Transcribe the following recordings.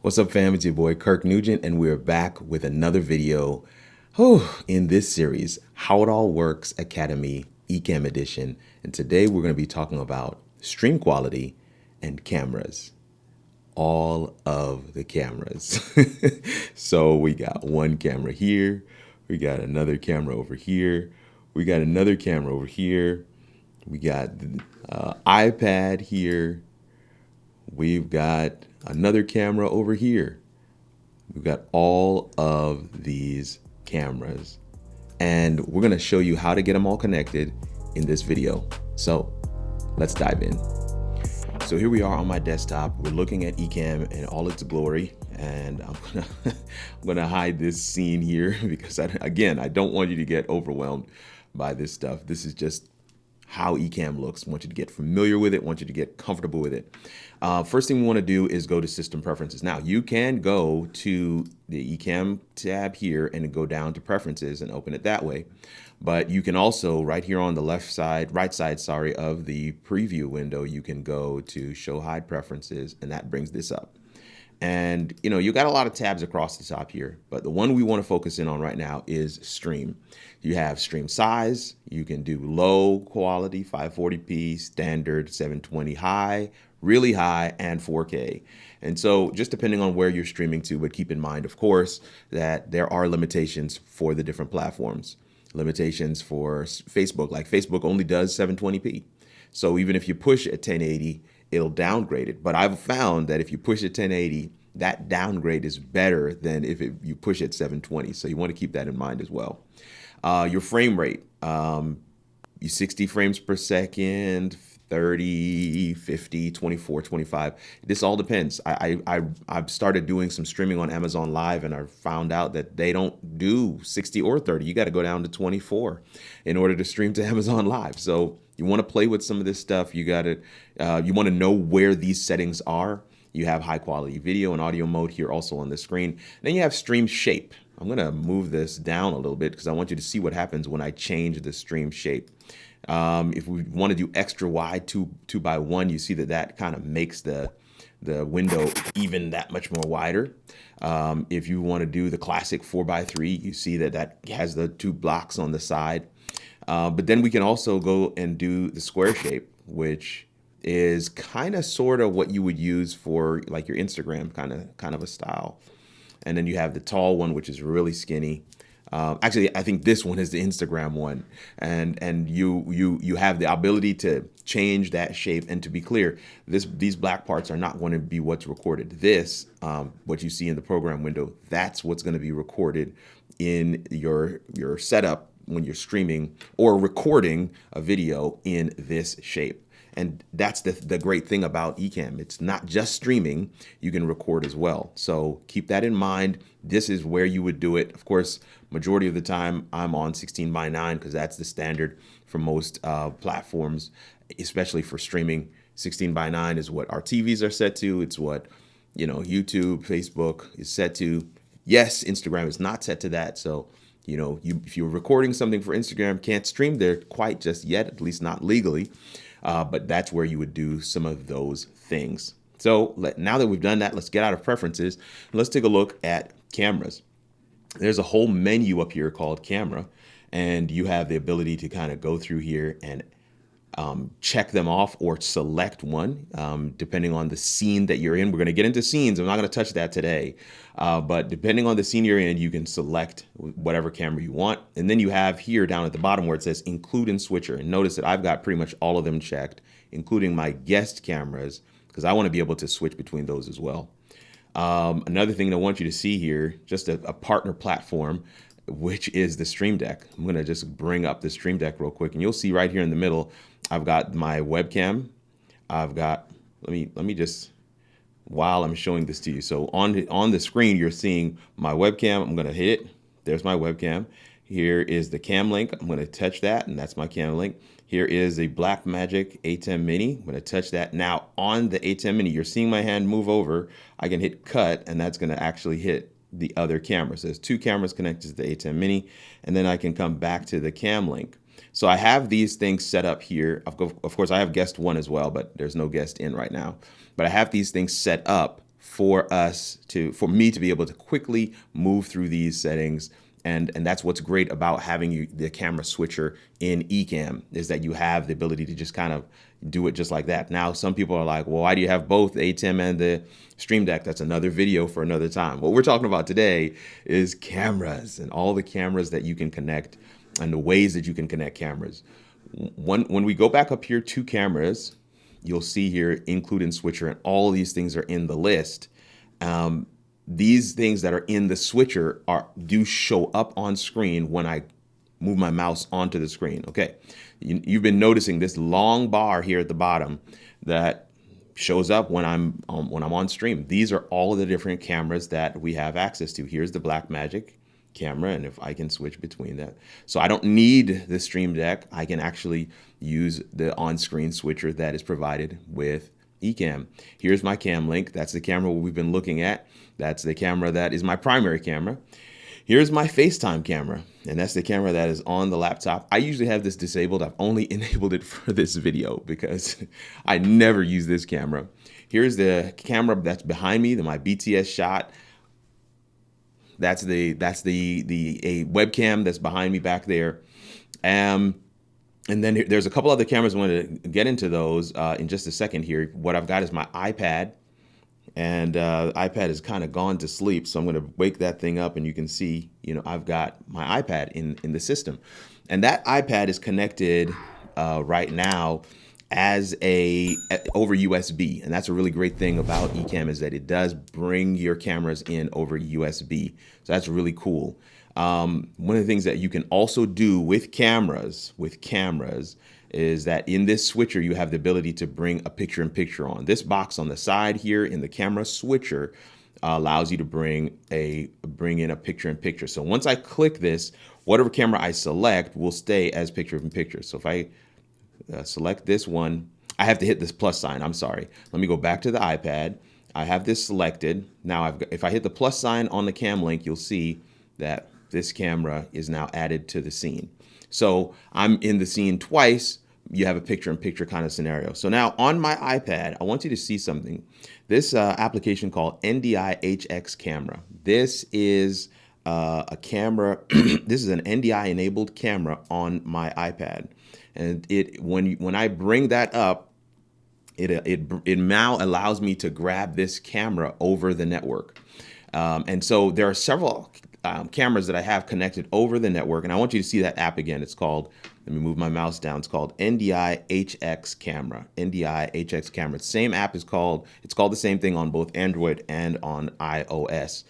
What's up, fam? It's your boy Kirk Nugent, and we're back with another video in this series, How It All Works Academy Ecamm Edition. And today we're going to be talking about stream quality and cameras. All of the cameras. So we got one camera here, we got another camera over here, we got another camera over here, we got the iPad here, we've got another camera over here. We've got all of these cameras, and we're going to show you how to get them all connected in this video. So let's dive in. So here we are on my desktop. We're looking at Ecamm in all its glory, and I'm gonna hide this scene here because I don't want you to get overwhelmed by this stuff. This is just how Ecamm looks. I want you to get familiar with it. I want you to get comfortable with it. First thing we want to do is go to System Preferences. Now, you can go to the Ecamm tab here and go down to Preferences and open it that way. But you can also, right here on the right side, of the preview window, you can go to Show Hide Preferences, and that brings this up. And you got a lot of tabs across the top here, but the one we want to focus in on right now is stream. You have stream size. You can do low quality, 540p, standard, 720 high, really high, and 4K. And so just depending on where you're streaming to, but keep in mind, of course, that there are limitations for the different platforms. Limitations for Facebook, like Facebook only does 720p. So even if you push at 1080, it'll downgrade it. But I've found that if you push at 1080, that downgrade is better than if you push at 720. So you want to keep that in mind as well. Your frame rate, 60 frames per second, 30, 50, 24, 25. This all depends. I've started doing some streaming on Amazon Live, and I found out that they don't do 60 or 30. You got to go down to 24 in order to stream to Amazon Live. So you want to play with some of this stuff. You want to know where these settings are. You have high quality video and audio mode here also on the screen. Then you have stream shape. I'm going to move this down a little bit because I want you to see what happens when I change the stream shape. If we want to do extra wide 2x1, you see that kind of makes the window even that much more wider. If you want to do the classic 4x3, you see that has the two blocks on the side. But then we can also go and do the square shape, which is kind of sort of what you would use for like your Instagram kind of a style. And then you have the tall one, which is really skinny. Actually, I think this one is the Instagram one, and you have the ability to change that shape. And to be clear, these black parts are not going to be what's recorded. This, what you see in the program window, that's what's going to be recorded in your setup when you're streaming or recording a video in this shape. And that's the great thing about Ecamm. It's not just streaming, you can record as well. So keep that in mind. This is where you would do it. Of course, majority of the time I'm on 16:9 because that's the standard for most platforms, especially for streaming. 16:9 is what our TVs are set to. It's what YouTube, Facebook is set to. Yes, Instagram is not set to that. So if you're recording something for Instagram, can't stream there quite just yet, at least not legally. But that's where you would do some of those things. So now that we've done that, let's get out of preferences. And let's take a look at cameras. There's a whole menu up here called camera, and you have the ability to kind of go through here and check them off or select one, depending on the scene that you're in. We're going to get into scenes. I'm not going to touch that today. But depending on the scene you're in, you can select whatever camera you want. And then you have here down at the bottom where it says include in switcher. And notice that I've got pretty much all of them checked, including my guest cameras, because I want to be able to switch between those as well. Another thing that I want you to see here, just a partner platform, which is the Stream Deck. I'm going to just bring up the Stream Deck real quick, and you'll see right here in the middle, I've got my webcam. I've got, let me just, while I'm showing this to you. So on the screen, you're seeing my webcam. I'm going to hit it. There's my webcam. Here is the cam link. I'm going to touch that, and that's my cam link. Here is a Blackmagic ATEM Mini. I'm going to touch that. Now on the ATEM Mini, you're seeing my hand move over. I can hit cut, and that's going to actually hit the other camera. So there's two cameras connected to the ATEM Mini, and then I can come back to the cam link. So I have these things set up here. Of course, I have guest one as well, but there's no guest in right now. But I have these things set up for me to be able to quickly move through these settings. And that's what's great about having the camera switcher in Ecamm, is that you have the ability to just kind of do it just like that. Now, some people are like, well, why do you have both the ATEM and the Stream Deck? That's another video for another time. What we're talking about today is cameras and all the cameras that you can connect and the ways that you can connect cameras. When we go back up here to cameras, you'll see here include in switcher, and all of these things are in the list. These things that are in the switcher do show up on screen when I move my mouse onto the screen. Okay, you've been noticing this long bar here at the bottom that shows up when I'm on stream. These are all of the different cameras that we have access to. Here's the Blackmagic camera, and if I can switch between that, so I don't need the Stream Deck. I can actually use the on-screen switcher that is provided with Ecamm. Here's my cam link. That's the camera we've been looking at. That's the camera that is my primary camera. Here's my FaceTime camera, and that's the camera that is on the laptop. I usually have this disabled. I've only enabled it for this video because I never use this camera. Here's the camera that's behind me, my BTS shot. That's a webcam that's behind me back there. And then there's a couple other cameras. I want to get into those in just a second here. What I've got is my iPad, and the iPad has kind of gone to sleep. So I'm going to wake that thing up, and you can see, I've got my iPad in the system. And that iPad is connected right now as over USB. And that's a really great thing about Ecamm, is that it does bring your cameras in over USB. So that's really cool. One of the things that you can also do with cameras is that in this switcher, you have the ability to bring a picture-in-picture on. This box on the side here in the camera switcher allows you to bring in a picture-in-picture. So once I click this, whatever camera I select will stay as picture-in-picture. So if I select this one, I have to hit this plus sign. I'm sorry. Let me go back to the iPad. I have this selected. Now, if I hit the plus sign on the cam link, you'll see that this camera is now added to the scene. So I'm in the scene twice. You have a picture-in-picture kind of scenario. So now on my iPad, I want you to see something. This application called NDI HX Camera. This is a camera. This is an NDI-enabled camera on my iPad, and when I bring that up, it now allows me to grab this camera over the network. And so there are several cameras that I have connected over the network, and I want you to see that app again. It's called, let me move my mouse down. It's called NDI HX Camera. NDI HX Camera. The same app it's called the same thing on both Android and on iOS.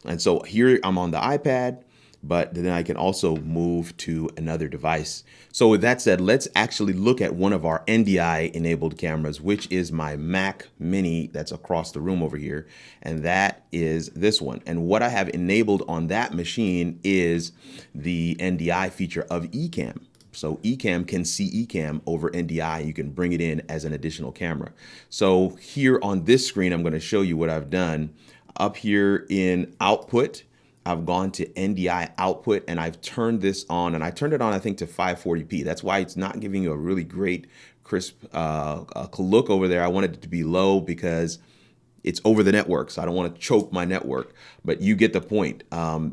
And so here I'm on the iPad, but then I can also move to another device. So with that said, let's actually look at one of our NDI enabled cameras, which is my Mac Mini that's across the room over here. And that is this one. And what I have enabled on that machine is the NDI feature of Ecamm. So Ecamm can see Ecamm over NDI. You can bring it in as an additional camera. So here on this screen, I'm going to show you what I've done. Up here in output, I've gone to NDI output, and I've turned this on, and I turned it on, I think, to 540p. That's why it's not giving you a really great crisp look over there. I wanted it to be low because it's over the network, so I don't want to choke my network, but you get the point.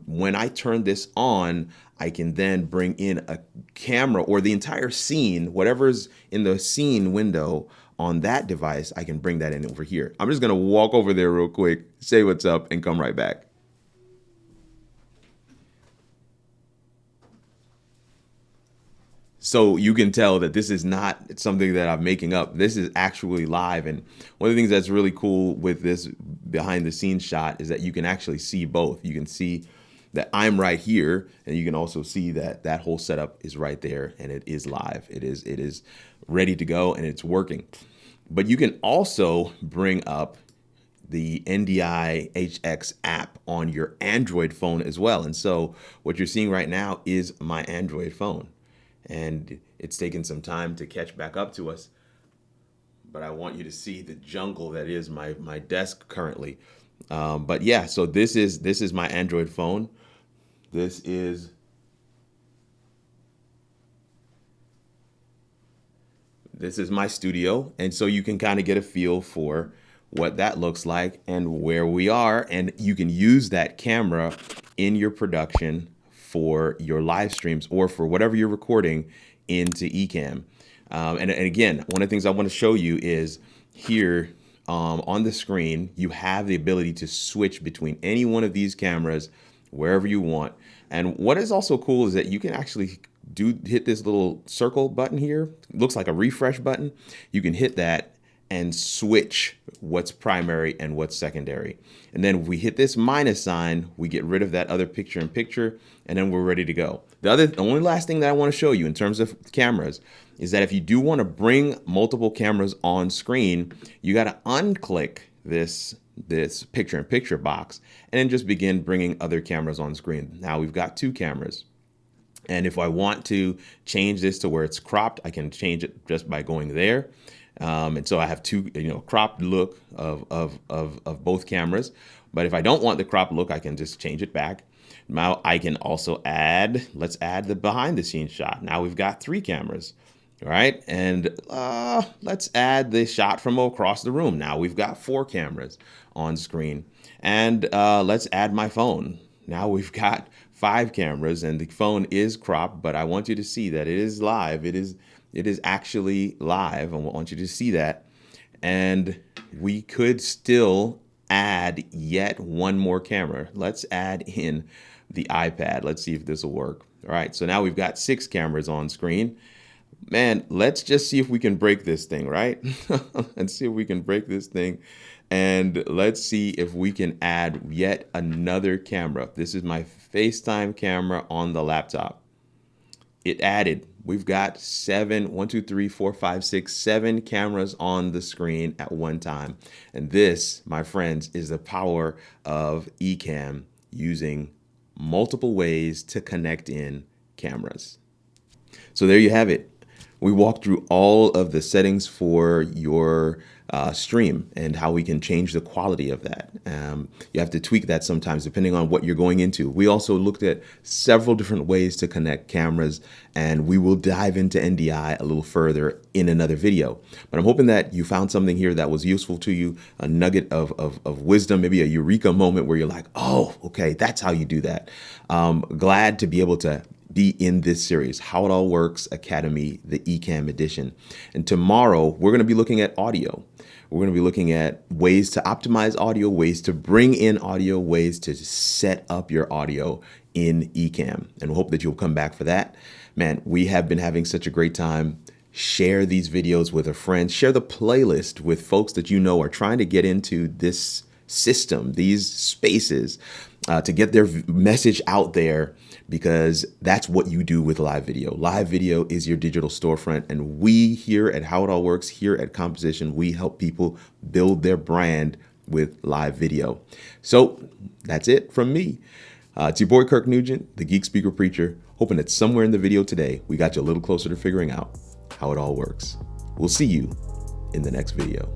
When I turn this on, I can then bring in a camera or the entire scene, whatever's in the scene window on that device, I can bring that in over here. I'm just gonna walk over there real quick, say what's up, and come right back. So you can tell that this is not something that I'm making up. This is actually live. And one of the things that's really cool with this behind the scenes shot is that you can actually see both. You can see that I'm right here, and you can also see that that whole setup is right there, and it is live. It is ready to go, and it's working. But you can also bring up the NDI HX app on your Android phone as well. And so what you're seeing right now is my Android phone. And it's taken some time to catch back up to us, but I want you to see the jungle that is my desk currently. But yeah, so this is my Android phone. This is my studio, and so you can kind of get a feel for what that looks like and where we are. And you can use that camera in your production for your live streams or for whatever you're recording into Ecamm. And again, one of the things I want to show you is here on the screen, you have the ability to switch between any one of these cameras wherever you want. And what is also cool is that you can actually hit this little circle button here. It looks like a refresh button. You can hit that and switch what's primary and what's secondary. And then if we hit this minus sign, we get rid of that other picture in picture, and then we're ready to go. The only last thing that I want to show you in terms of cameras is that if you do want to bring multiple cameras on screen, you got to unclick this picture in picture box and then just begin bringing other cameras on screen. Now we've got 2 cameras. And if I want to change this to where it's cropped, I can change it just by going there. And so I have 2, cropped look of both cameras. But if I don't want the cropped look, I can just change it back. Now I can also let's add the behind the scenes shot. Now we've got 3 cameras, all right? And let's add the shot from across the room. Now we've got 4 cameras on screen. And let's add my phone. Now we've got 5 cameras and the phone is cropped, but I want you to see that it is live. It is actually live. I want you to see that. And we could still add yet one more camera. Let's add in the iPad. Let's see if this will work. All right, so now we've got 6 cameras on screen. Man, let's just see if we can break this thing, right? Let's see if we can break this thing. And let's see if we can add yet another camera. This is my FaceTime camera on the laptop. It added. We've got 7 cameras on the screen at one time. And this, my friends, is the power of Ecamm using multiple ways to connect in cameras. So there you have it. We walked through all of the settings for your stream and how we can change the quality of that. You have to tweak that sometimes depending on what you're going into. We also looked at several different ways to connect cameras, and we will dive into NDI a little further in another video. But I'm hoping that you found something here that was useful to you, a nugget of wisdom, maybe a eureka moment where you're like, oh, okay, that's how you do that. Glad to be able to be in this series, How It All Works Academy, the Ecamm edition. And tomorrow, we're going to be looking at audio. We're going to be looking at ways to optimize audio, ways to bring in audio, ways to set up your audio in Ecamm. And we hope that you'll come back for that. Man, we have been having such a great time. Share these videos with a friend. Share the playlist with folks that you know are trying to get into this system, these spaces, to get their message out there, because that's what you do with live video. Live video is your digital storefront. And we here at How It All Works, here at Composition, we help people build their brand with live video. So that's it from me. It's your boy, Kirk Nugent, the Geek Speaker Preacher, hoping that somewhere in the video today, we got you a little closer to figuring out how it all works. We'll see you in the next video.